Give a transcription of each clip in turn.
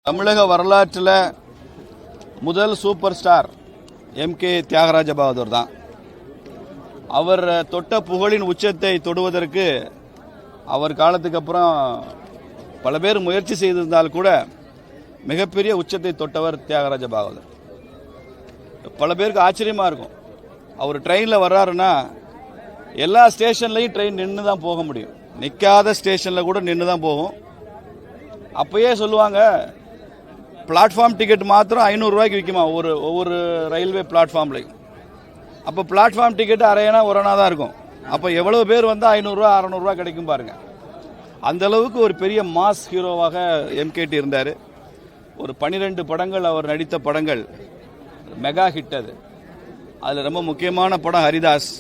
தமிழக வரலாற்றில் முதல் super star MK Thyagaraja Bahadur தான். அவர் தொட்ட புகழின் உச்சத்தை தொடுவதற்கு அவர் காலத்துக்கு அப்புறம் பல பேர் முயற்சி செய்திருந்தால் கூட மிகப்பெரிய உச்சத்தை தொட்டவர் தியாகராஜ பகதூர். பல பேருக்கு ஆச்சரியமா இருக்கும், அவர் ட்ரெயினில் வர்றாருன்னா எல்லா ஸ்டேஷன்லையும் ட்ரெயின் நின்று தான் போக முடியும், நிற்காத ஸ்டேஷனில் கூட நின்று தான் போகும். அப்பயே சொல்லுவாங்க, பிளாட்ஃபார்ம் டிக்கெட் மாத்திரம் 500 ரூபாய்க்கு விற்குமா ஒவ்வொரு ரயில்வே பிளாட்ஃபார்ம்லையும். அப்போ பிளாட்ஃபார்ம் டிக்கெட் அரையனா ஒரணா தான் இருக்கும். அப்போ எவ்வளவு பேர் வந்து 500 ரூபா 600 ரூபா கிடைக்கும் பாருங்க. அந்த அளவுக்கு ஒரு பெரிய மாஸ் ஹீரோவாக எம்கேடி இருந்தார். ஒரு 12 படங்கள் அவர் நடித்த படங்கள் மெகா ஹிட். அதில் ரொம்ப முக்கியமான படம் ஹரிதாஸ்.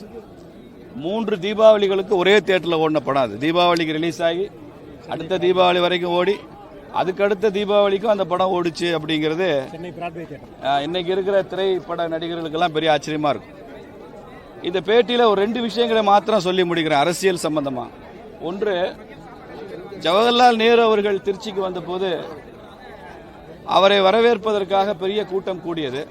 3 தீபாவளிகளுக்கு ஒரே தியேட்டரில் ஓடின படம் அது. தீபாவளிக்கு ரிலீஸ் ஆகி அடுத்த தீபாவளி வரைக்கும் ஓடி அதுக்கடுத்த தீபாவளிக்கும் அந்த படம் ஓடிச்சு அப்படிங்கிறது இன்னைக்கு இருக்கிற திரைப்பட நடிகர்களுக்கெல்லாம் பெரிய ஆச்சரியமா இருக்கும். இந்த பேட்டியில் ஒரு 2 விஷயங்களை மாத்திரம் சொல்லி முடிக்கிறேன் அரசியல் சம்பந்தமா. ஒன்று, ஜவஹர்லால் நேரு அவர்கள் திருச்சிக்கு வந்த போது அவரை வரவேற்பதற்காக பெரிய கூட்டம் கூடியது.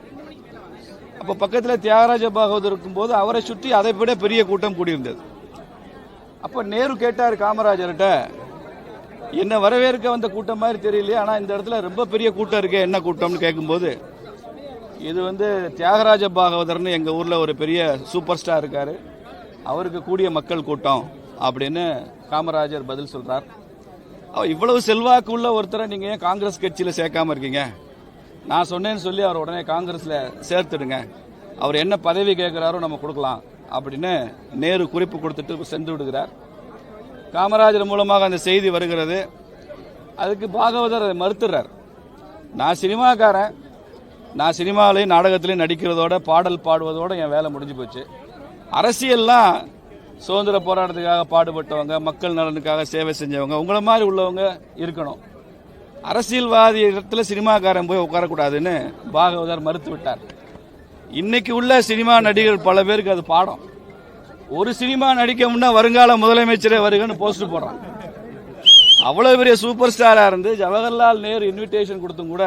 அப்போ பக்கத்தில் தியாகராஜ பகதூர் இருக்கும்போது அவரை சுற்றி அதை விட பெரிய கூட்டம் கூடியிருந்தது. அப்போ நேரு கேட்டார் காமராஜர்கிட்ட, என்ன வரவேற்க வந்த கூட்டம் மாதிரி தெரியலையே, ஆனால் இந்த இடத்துல ரொம்ப பெரிய கூட்டம் இருக்கே, என்ன கூட்டம்னு கேட்கும்போது, இது வந்து தியாகராஜ பகதூர்னு எங்கள் ஊரில் ஒரு பெரிய சூப்பர் ஸ்டார் இருக்காரு, அவருக்கு கூடிய மக்கள் கூட்டம் அப்படின்னு காமராஜர் பதில் சொல்றார். இவ்வளவு செல்வாக்கு உள்ள ஒருத்தரை நீங்கள் ஏன் காங்கிரஸ் கட்சியில் சேர்க்காம இருக்கீங்க? நான் சொன்னேன்னு சொல்லி அவர் உடனே காங்கிரஸில் சேர்த்துடுங்க, அவர் என்ன பதவி கேட்குறாரோ நம்ம கொடுக்கலாம் அப்படின்னு நேரு குறிப்பு கொடுத்துட்டு சென்று விடுகிறார். காமராஜர் மூலமாக அந்த செய்தி வருகிறது. அதுக்கு பாகவதர் அதை மறுத்துறார். நான் சினிமாக்காரன், நான் சினிமாவிலையும் நாடகத்திலையும் நடிக்கிறதோட பாடல் பாடுவதோட என் வேலை முடிஞ்சு போச்சு. அரசியல்லாம் சுதந்திர போராட்டத்துக்காக பாடுபட்டவங்க, மக்கள் நலனுக்காக சேவை செஞ்சவங்க, உங்களை மாதிரி உள்ளவங்க இருக்கணும். அரசியல்வாதி இடத்துல சினிமாக்காரன் போய் உட்காரக்கூடாதுன்னு பாகவதர் மறுத்து விட்டார். இன்னைக்கு உள்ள சினிமா நடிகர்கள் பல பேருக்கு அது பாடம். ஒரு சினிமா நடிக்க முன்னா வருங்கால முதலமைச்சரே வருகன்னு போஸ்டர் போடுறான். அவ்வளவு பெரிய சூப்பர் ஸ்டாரா இருந்து ஜவஹர்லால் நேரு இன்விடேஷன் கொடுத்தும் கூட,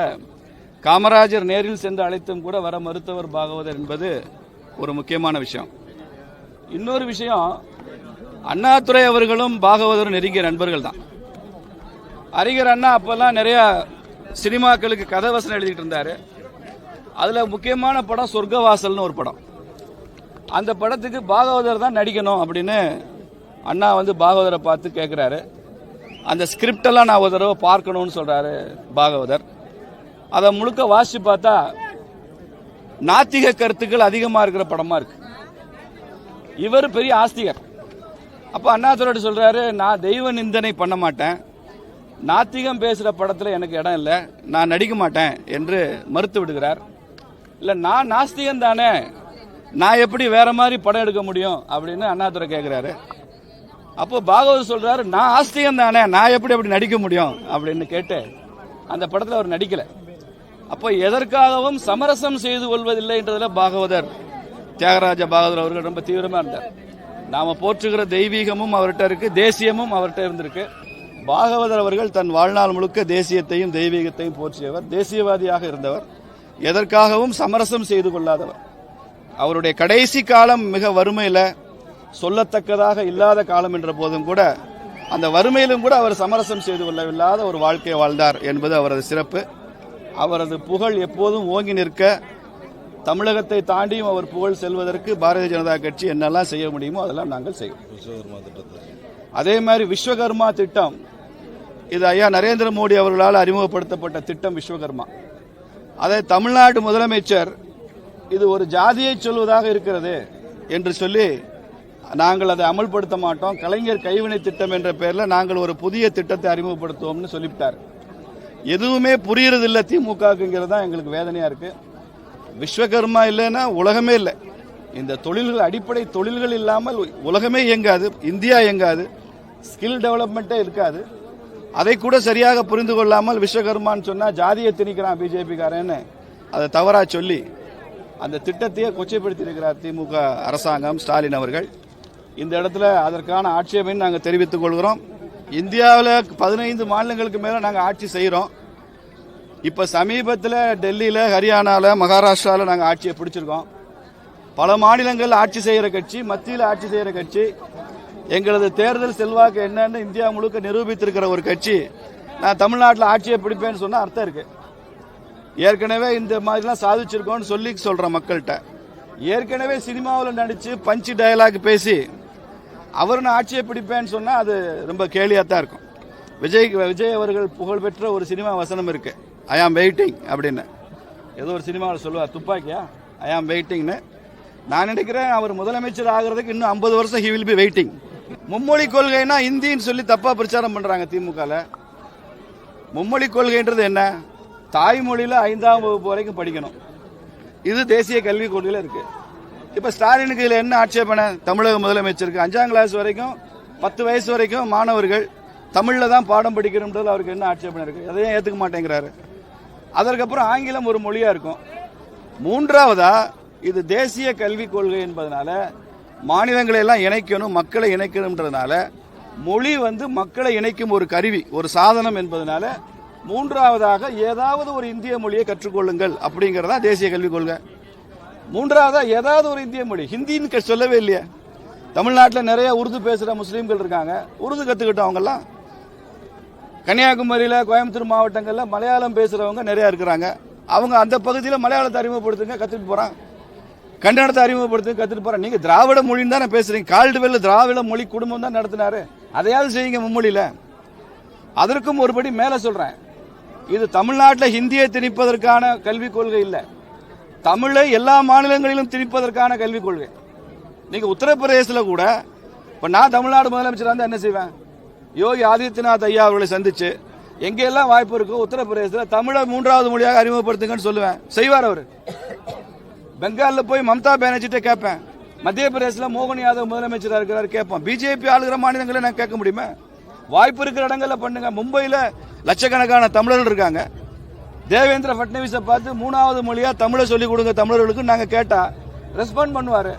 காமராஜர் நேரில் சென்று அழைத்தும் கூட வர மறுத்தவர் பாகவதர் என்பது ஒரு முக்கியமான விஷயம். இன்னொரு விஷயம், அண்ணாதுரை அவர்களும் பாகவதரும் நெருங்கிய நண்பர்கள் தான். அறிஞர் அண்ணா அப்பெல்லாம் நிறைய சினிமாக்களுக்கு கதை வசனம் எழுதிட்டு இருந்தாரு. அதுல முக்கியமான படம் சொர்க்கவாசல்னு ஒரு படம். அந்த படத்துக்கு பாகவதர் தான் நடிக்கணும் அப்படின்னு அண்ணா வந்து பாகவதரை பார்த்து கேட்கிறாரு. அந்த ஸ்கிரிப்ட் எல்லாம் நான் ஒரு தடவை பார்க்கணும்னு சொல்றாரு பாகவதர். அதை முழுக்க வாசிச்சு பார்த்தா நாத்திக கருத்துக்கள் அதிகமா இருக்கிற படமா இருக்கு. இவர் பெரிய ஆஸ்திகர். அப்ப அண்ணாதுரை சொல்றாரு, நான் தெய்வ நிந்தனை பண்ண மாட்டேன், நாத்திகம் பேசுற படத்துல எனக்கு இடம் இல்லை, நான் நடிக்க மாட்டேன் என்று மறுத்து விடுகிறார். இல்ல, நான் நாஸ்திகம் தானே, நான் எப்படி வேற மாதிரி படம் எடுக்க முடியும் அப்படின்னு அண்ணாதுரை கேட்கிறாரு. அப்போ பாகவதர் சொல்றாரு, நான் ஆஸ்திகம் தானே, நான் எப்படி அப்படி நடிக்க முடியும் அப்படின்னு கேட்டு அந்த படத்தில் அவர் நடிக்கல. அப்போ எதற்காகவும் சமரசம் செய்து கொள்வதில்லை என்றதுல பாகவதர், தியாகராஜ பகதூர் அவர்கள் ரொம்ப தீவிரமா இருந்தார். நாம போற்றுகிற தெய்வீகமும் அவர்கிட்ட இருக்கு, தேசியமும் அவர்கிட்ட இருந்திருக்கு. பாகவதர் அவர்கள் தன் வாழ்நாள் முழுக்க தேசியத்தையும் தெய்வீகத்தையும் போற்றியவர், தேசியவாதியாக இருந்தவர், எதற்காகவும் சமரசம் செய்து கொள்ளாதவர். அவருடைய கடைசி காலம் மிக வறுமையில, சொல்லத்தக்கதாக இல்லாத காலம் என்ற போதும் கூட அந்த வறுமையிலும் கூட அவர் சமரசம் செய்து கொள்ளவில்லாத ஒரு வாழ்க்கையை வாழ்ந்தார் என்பது அவரது சிறப்பு. அவரது புகழ் எப்போதும் ஓங்கி நிற்க, தமிழகத்தை தாண்டியும் அவர் புகழ் செல்வதற்கு பாரதிய ஜனதா கட்சி என்னெல்லாம் செய்ய முடியுமோ அதெல்லாம் நாங்கள் செய்வோம். அதே மாதிரி விஸ்வகர்மா திட்டம், இது ஐயா நரேந்திர மோடி அவர்களால் அறிமுகப்படுத்தப்பட்ட திட்டம் விஸ்வகர்மா. அதை தமிழ்நாடு முதலமைச்சர் இது ஒரு ஜாதியை சொல்வதாக இருக்கிறது என்று சொல்லி நாங்கள் அதை அமல்படுத்த மாட்டோம், கலைஞர் கைவினை திட்டம் என்ற பெயரில் நாங்கள் ஒரு புதிய திட்டத்தை அறிமுகப்படுத்துவோம்னு சொல்லிவிட்டார். எதுவுமே புரியறதில்லை திமுகங்கிறது தான் எங்களுக்கு வேதனையா இருக்கு. விஸ்வகர்மா இல்லைன்னா உலகமே இல்லை. இந்த தொழில்கள், அடிப்படை தொழில்கள் இல்லாமல் உலகமே இயங்காது, இந்தியா இயங்காது, ஸ்கில் டெவலப்மெண்ட்டே இருக்காது. அதை கூட சரியாக புரிந்து கொள்ளாமல் விஸ்வகர்மான்னு சொன்னா ஜாதியை திணிக்கிறான் பிஜேபிக்காரன்னு அதை தவறா சொல்லி அந்த திட்டத்தையே கொச்சைப்படுத்தி இருக்கிறார் திமுக அரசாங்கம், ஸ்டாலின் அவர்கள். இந்த இடத்துல அதற்கான ஆட்சேபை நாங்கள் தெரிவித்துக் கொள்கிறோம். இந்தியாவில் 15 மாநிலங்களுக்கு மேல நாங்கள் ஆட்சி செய்கிறோம். இப்ப சமீபத்தில் டெல்லியில, ஹரியானால, மகாராஷ்டிரால நாங்கள் ஆட்சியை பிடிச்சிருக்கோம். பல மாநிலங்கள் ஆட்சி செய்யற கட்சி, மத்தியில் ஆட்சி செய்யற கட்சி. எங்களது தேர்தல் செல்வாக்கு என்னன்னு இந்தியா முழுக்க நிரூபித்திருக்கிற ஒரு கட்சி. நான் தமிழ்நாட்டில் ஆட்சியை பிடிப்பேன்னு சொன்னா அர்த்தம் இருக்கு. ஏற்கனவே இந்த மாதிரிலாம் சாதிச்சிருக்கோம்னு சொல்லி சொல்றேன் மக்கள்கிட்ட. ஏற்கனவே சினிமாவில் நடிச்சு பஞ்சு டயலாக் பேசி அவர் ஆட்சியை பிடிப்பேன்னு சொன்னா அது ரொம்ப கேலியா தான் இருக்கும். விஜய் அவர்கள் புகழ்பெற்ற ஒரு சினிமா வசனம் இருக்கு, ஐ ஆம் வெயிட்டிங் அப்படின்னு. ஏதோ ஒரு சினிமாவில் சொல்லுவார், துப்பாக்கியா, ஐ ஆம் வெயிட்டிங்னு. நான் நினைக்கிறேன் அவர் முதலமைச்சர் ஆகிறதுக்கு இன்னும் 50 வருஷம் ஹி வில் பி வெயிட்டிங். மும்மொழி கொள்கைனா இந்தின்னு சொல்லி தப்பா பிரச்சாரம் பண்றாங்க திமுகல. மும்மொழி கொள்கைன்றது என்ன? தாய்மொழியில 5ஆம் வகுப்பு வரைக்கும் படிக்கணும். இது தேசிய கல்விக் கொள்கையில இருக்கு. இப்ப ஸ்டாலினுக்கு இதுல என்ன ஆட்சேபனை? தமிழக முதலமைச்சருக்கு 5ஆம் கிளாஸ் வரைக்கும் 10 வயசு வரைக்கும் மாணவர்கள் தமிழ்ல தான் பாடம் படிக்கணும்ன்றது அவருக்கு என்ன ஆட்சேபனை இருக்கு? அதையும் ஏத்துக்க மாட்டேங்கிறாரு. அதற்கப்புறம் ஆங்கிலம் ஒரு மொழியா இருக்கும். மூன்றாவதா இது தேசிய கல்விக் கொள்கை என்பதனால மாநிலங்களை எல்லாம் இணைக்கணும், மக்களை இணைக்கணும்ன்றதுனால மொழி மக்களை இணைக்கும் ஒரு கருவி, ஒரு சாதனம் என்பதனால மூன்றாவதாக ஏதாவது ஒரு இந்திய மொழியை கற்றுக்கொள்ளுங்கள் அப்படிங்கறதா தேசிய கல்விக் கொள்கை. மூன்றாவதா ஏதாவது ஒரு இந்திய மொழி. ஹிந்தின்னு சொல்லவே இல்லையா? தமிழ்நாட்டில் நிறைய உருது பேசுற முஸ்லீம்கள் இருக்காங்க, உருது கத்துக்கிட்டோம். அவங்கெல்லாம் கன்னியாகுமரியில, கோயம்புத்தூர் மாவட்டங்கள்ல மலையாளம் பேசுறவங்க நிறைய இருக்கிறாங்க. அவங்க அந்த பகுதியில் மலையாளத்தை அறிமுகப்படுத்துங்க, கத்துட்டு போறாங்க. கன்னடத்தை அறிமுகப்படுத்துங்க, கத்துட்டு போறாங்க. நீங்க திராவிட மொழின்னு தானே பேசுறீங்க. கால்டுவெல் திராவிட மொழி குடும்பம் தான் நடத்தினாரு. அதையாவது செய்யுங்க மும்மொழியில. அதற்கும் ஒருபடி மேல சொல்றேன், இது தமிழ்நாட்டில் ஹிந்தியை திணிப்பதற்கான கல்விக் கொள்கை இல்ல, தமிழை எல்லா மாநிலங்களிலும் திணிப்பதற்கான கல்விக் கொள்கை. நீங்க உத்தரப்பிரதேசத்தில் கூட, இப்ப நான் தமிழ்நாடு முதலமைச்சராக இருந்தா என்ன செய்வேன்? யோகி ஆதித்யநாத் ஐயா அவர்களை சந்திச்சு எங்கெல்லாம் வாய்ப்பு இருக்கோ உத்தரப்பிரதேசத்தில் தமிழை 3வது மொழியாக அறிமுகப்படுத்துங்கன்னு சொல்லுவேன். செய்வார் அவர். பெங்காலில் போய் மம்தா பானர்ஜிட்ட கேட்பேன். மத்திய பிரதேசத்தில் மோகன் யாதவ் முதலமைச்சராக இருக்கிறார், கேட்போம். பிஜேபி ஆளுகிற மாநிலங்களை நான் கேட்க முடியுமா? வாய்ப்பு இருக்கிற இடங்கள்ல பண்ணுங்க. மும்பையில் லட்சக்கணக்கான தமிழர்கள் இருக்காங்க. தேவேந்திர பட்னவிஸை பார்த்து 3வது மொழியா தமிழை சொல்லிக் கொடுங்க தமிழர்களுக்கு நாங்க கேட்டா ரெஸ்பாண்ட் பண்ணுவாரு.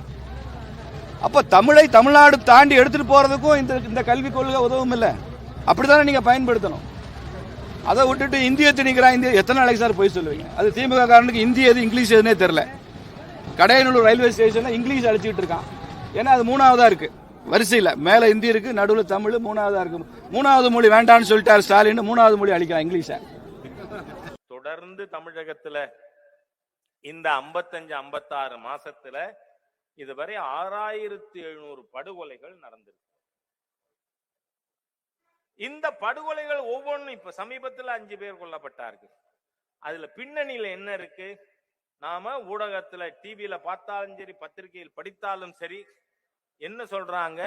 அப்ப தமிழை தமிழ்நாடு தாண்டி எடுத்துட்டு போறதுக்கும் இந்த கல்விக் கொள்கை உதவும் இல்ல. அப்படித்தானே நீங்க பயன்படுத்தணும். அதை விட்டுட்டு இந்திய திணிக்கிறான். இந்திய எத்தனை நாளைக்கு சார் போய் சொல்லுவீங்க? அது திமுக காரனுக்கு இந்தி எது இங்கிலீஷ் எதுனே தெரியல. கடையனூர் ரயில்வே ஸ்டேஷன்ல இங்கிலீஷ் அடிச்சுட்டு இருக்கான். ஏன்னா அது 3வதா இருக்கு வரிசையில். மேல இந்தி இருக்கு, நடுவில் தமிழ் 3வதா இருக்கு. 3வது மொழி வேண்டான்னு சொல்லிட்டாரு ஸ்டாலின். 3வது மொழி அளிக்கலாம் இங்கிலீஷ. தொடர்ந்து தமிழகத்துல இந்த 55-56 மாசத்துல இதுவரை 6700 படுகொலைகள் நடந்திருக்கு. இந்த படுகொலைகள் ஒவ்வொன்றும் இப்ப சமீபத்தில் 5 பேர் கொல்லப்பட்டார்கள். அதுல பின்னணியில என்ன இருக்கு? நாம ஊடகத்துல டிவியில பார்த்தாலும் சரி, பத்திரிகையில் படித்தாலும் சரி, என்ன சொல்றாங்க?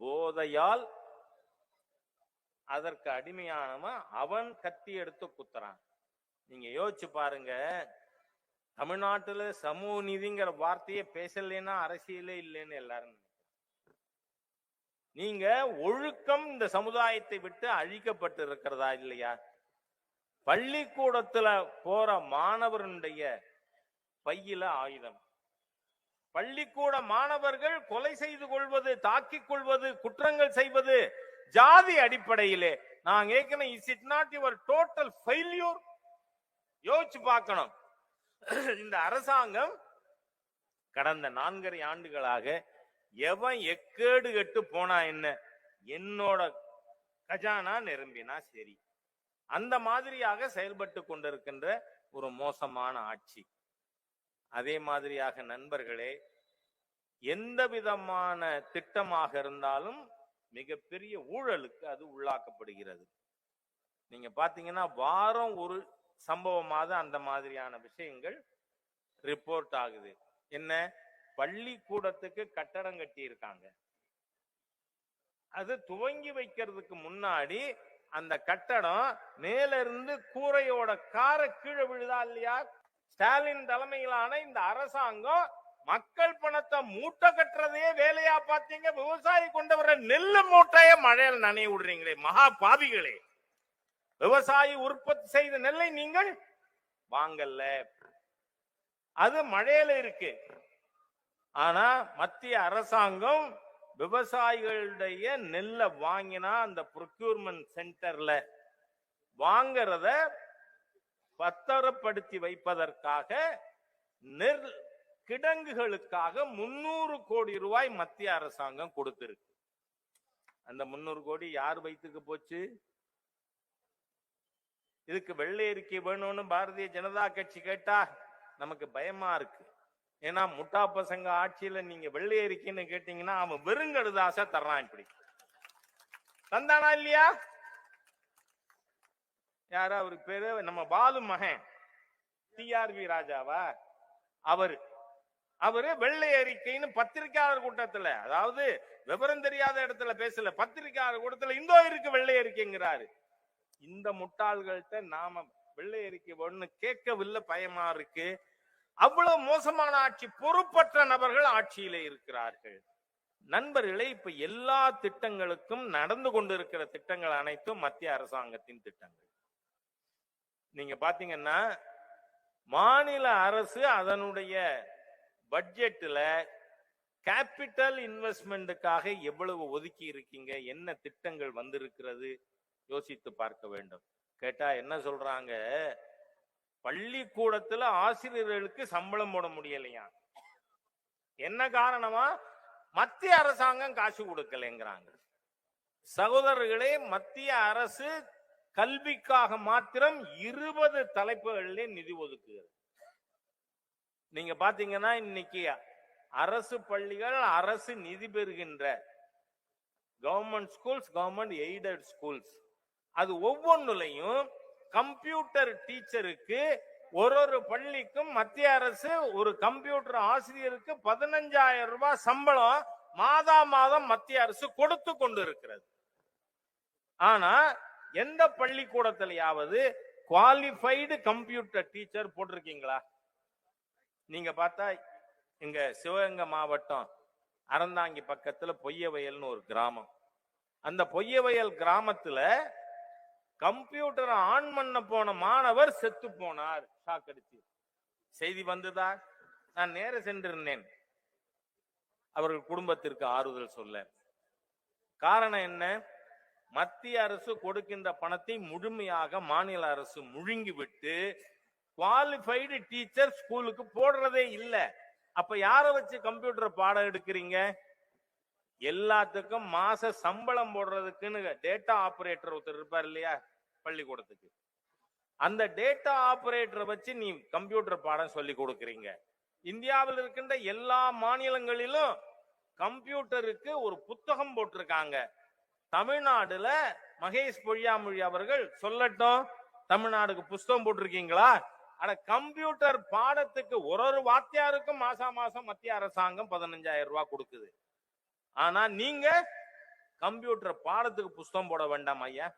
போதையால் அதற்கு அடிமையானவன் அவன் கத்தி எடுத்து குத்துறான். நீங்க யோசிச்சு பாருங்க, தமிழ்நாட்டுல சமூக நீதிங்கிற வார்த்தையே பேசலைன்னா அரசியலே இல்லைன்னு எல்லாரும். நீங்க ஒழுக்கம் இந்த சமுதாயத்தை விட்டு அழிக்கப்பட்டு இருக்கிறதா இல்லையா? பள்ளிக்கூடத்துல போற மாணவருடைய பையில ஆயுதம். பள்ளிக்கூட மாணவர்கள் கொலை செய்து கொள்வது, தாக்கிக் கொள்வது, குற்றங்கள் செய்வது ஜாதி அடிப்படையிலே. நான் கேட்கிறேன், is it not your total failure? யோசிச்சு பார்க்கணும். இந்த அரசாங்கம் கடந்த 4.5 ஆண்டுகளாக எவன் எக்கேடு கெட்டு போனா என்ன, என்னோட கஜானா நிரம்பினா சரி, அந்த மாதிரியாக செயல்பட்டு கொண்டிருக்கின்ற ஒரு மோசமான ஆட்சி. அதே மாதிரியாக நண்பர்களே, எந்த விதமான திட்டமாக இருந்தாலும் மிகப்பெரிய ஊழலுக்கு அது உள்ளாக்கப்படுகிறது. நீங்க பாத்தீங்கன்னா வாரம் ஒரு சம்பவமாக அந்த மாதிரியான விஷயங்கள் ரிப்போர்ட் ஆகுது. என்ன? பள்ளிக்கூடத்துக்கு கட்டடம் கட்டி இருக்காங்க. அது துவங்கி வைக்கிறதுக்கு முன்னாடி அந்த கட்டடம் மேல இருந்து கூரையோட காரை கீழே விழுதா இல்லையா? ஸ்டாலின் தலைமையிலான இந்த அரசாங்கம் மக்கள் பணத்தை மூட்டை கட்டுறதே வேலையா பார்த்தீங்க. விவசாயி கொண்டு வர நெல்லு மூட்டைய மழையில் நனைய விடுறீங்களே மகா பாவிகளே! விவசாயி உற்பத்தி செய்த நெல்லை நீங்கள் வாங்கல, அது மழையில இருக்கு. ஆனா மத்திய அரசாங்கம் விவசாயிகளுடைய நெல்லை வாங்கினா அந்த ப்ரொக்யூர்மெண்ட் சென்டர்ல வாங்கறத பத்திரப்படுத்தி வைப்பதற்காக நெல் கிடங்குகளுக்காக 300 கோடி ரூபாய் மத்திய அரசாங்கம் கொடுத்திருக்கு. அந்த 300 கோடி யார் வயிற்றுக்கு போச்சு? இதுக்கு வெள்ளை அறிக்கை வேணும்னு பாரதிய ஜனதா கட்சி கேட்டா நமக்கு பயமா இருக்கு. ஏன்னா முட்டா பசங்க ஆட்சியில நீங்க வெள்ளை அறிக்கைன்னு கேட்டீங்கன்னா அவன் வெறுங்கடுதாச தர்றான். இப்படி தந்தானா இல்லையா? யாரா அவருக்கு பேரு நம்ம பாலு மகன் டிஆர்வி ராஜாவா? அவரு வெள்ளை அறிக்கைன்னு பத்திரிகையாளர் கூட்டத்துல, அதாவது விவரம் தெரியாத இடத்துல பேசல, பத்திரிகையாளர் கூட்டத்துல இந்தோ இருக்கு வெள்ளை அறிக்கைங்கிறாரு. இந்த முட்டாள்கள்ட்ட நாம வெள்ளை அறிக்கை ஒண்ணு கேட்கவில்லை, பயமா இருக்கு. அவ்வளவு மோசமான ஆட்சி, பொறுப்பற்ற நபர்கள் ஆட்சியில இருக்கிறார்கள். நண்பர்களே, இப்ப எல்லா திட்டங்களுக்கும் நடந்து கொண்டிருக்கிற திட்டங்கள் அனைத்தும் மத்திய அரசாங்கத்தின் திட்டங்கள். நீங்க பாத்தீங்கன்னா மாநில அரசு அதனுடைய பட்ஜெட்ல கேபிட்டல் இன்வெஸ்ட்மெண்ட்டுக்காக எவ்வளவு ஒதுக்கி இருக்கீங்க, என்ன திட்டங்கள் வந்திருக்கிறது யோசித்து பார்க்க வேண்டும். கேட்டா என்ன சொல்றாங்க, பள்ளிக்கூடத்துல ஆசிரியர்களுக்கு சம்பளம் போட முடியலையா? என்ன காரணமா? மத்திய அரசாங்கம் காசு கொடுக்கலைங்கிறாங்க. சகோதரர்களே, மத்திய அரசு கல்விக்காக மாத்திரம் 20 தலைப்புகளிலே நிதி ஒதுக்குகிறது. நீங்க பாத்தீங்கன்னா இன்னைக்கு அரசு பள்ளிகள், அரசு நிதி பெறுகின்ற government schools, government aided schools, அது ஒவ்வொன்றுலையும் கம்ப்யூட்டர் டீச்சருக்கு ஒரு பள்ளிக்கும் மத்திய அரசு ஒரு கம்ப்யூட்டர் ஆசிரியருக்கு 15,000 ரூபாய் சம்பளம் மாதம் மத்திய அரசு கொடுத்து கொண்டு இருக்கிறது. ஆனா எந்த பள்ளிக்கூடத்திலேயாவது குவாலிஃபைடு கம்ப்யூட்டர் டீச்சர் போட்டிருக்கீங்களா? நீங்க பார்த்தா இங்க சிவகங்கை மாவட்டம் அறந்தாங்கி பக்கத்துல பொய்யவயல்னு ஒரு கிராமம். அந்த பொய்யவயல் கிராமத்துல கம்ப்யூட்டர் ஆன் பண்ண போன மாணவர் செத்து போனார், ஷாக் அடிச்சு. செய்தி வந்ததா? நான் நேர சென்றிருந்தேன் அவர்கள் குடும்பத்திற்கு ஆறுதல் சொல்ல. காரணம் என்ன? மத்திய அரசு கொடுக்கின்ற பணத்தை முழுமையாக மாநில அரசு முழுங்கி விட்டு குவாலிஃபைடு டீச்சர் ஸ்கூலுக்கு போடுறதே இல்லை. அப்ப யார வச்சு கம்ப்யூட்டர் பாடம் எடுக்கிறீங்க? எல்லாத்துக்கும் மாச சம்பளம் போடுறதுக்குன்னு டேட்டா ஆபரேட்டர் ஒருத்தர் இருப்பார் இல்லையா பள்ளிக்கூடத்துக்கு, அந்த டேட்டா ஆபரேட்டரை வச்சு நீ கம்ப்யூட்டர் பாடம் சொல்லி கொடுக்கறீங்க. இந்தியாவில் இருக்கின்ற எல்லா மாநிலங்களிலும் கம்ப்யூட்டருக்கு ஒரு புத்தகம் போட்டிருக்காங்க. தமிழ்நாடுல மகேஷ் பொய்யாமொழி அவர்கள் சொல்லட்டும், தமிழ்நாடுக்கு புத்தகம் போட்டிருக்கீங்களா? ஆனா கம்ப்யூட்டர் பாடத்துக்கு ஒரு வாத்தியாருக்கும் மாசம் மத்திய அரசாங்கம் 15,000 ரூபாய் கொடுக்குது. ஆனா நீங்க கம்ப்யூட்டர் பாடத்துக்கு புத்தகம் போட வேண்டாம் ஐயா.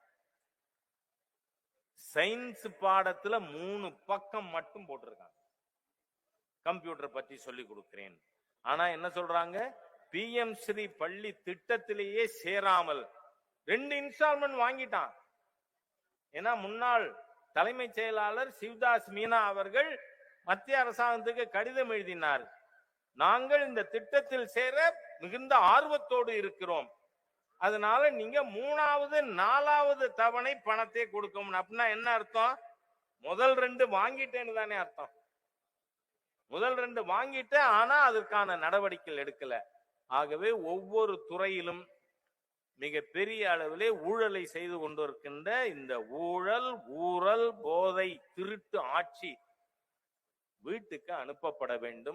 சயின்ஸ் பாடத்துல 3 பக்கம் மட்டும் போட்டிருக்காங்க, கம்ப்யூட்டர் பத்தி சொல்லி கொடுக்கிறேன். ஆனா என்ன சொல்றாங்க, PM ஸ்ரீ பள்ளி திட்டத்திலேயே சேராமல் 2 இன்ஸ்டால்மெண்ட் வாங்கிட்டான். ஏன்னா முன்னாள் தலைமைச் செயலாளர் சிவதாஸ் மீனா அவர்கள் மத்திய அரசாங்கத்துக்கு கடிதம் எழுதினார், நாங்கள் இந்த திட்டத்தில் சேர மிகுந்த ஆர்வத்தோடு இருக்கிறோம், அதனால நீங்க 3வது 4வது தவணை பணத்தை கொடுக்கணும். அப்படின்னா என்ன அர்த்தம்? முதல் 2 வாங்கிட்டேன்னு தானே அர்த்தம். முதல் 2 வாங்கிட்டேன், ஆனா அதற்கான நடவடிக்கைகள் எடுக்கல. ஆகவே ஒவ்வொரு துறையிலும் மிகப்பெரிய அளவிலே ஊழலை செய்து கொண்டிருக்கின்ற இந்த ஊழல் போதை திருட்டு ஆட்சி வீட்டுக்கு அனுப்பப்பட வேண்டும்.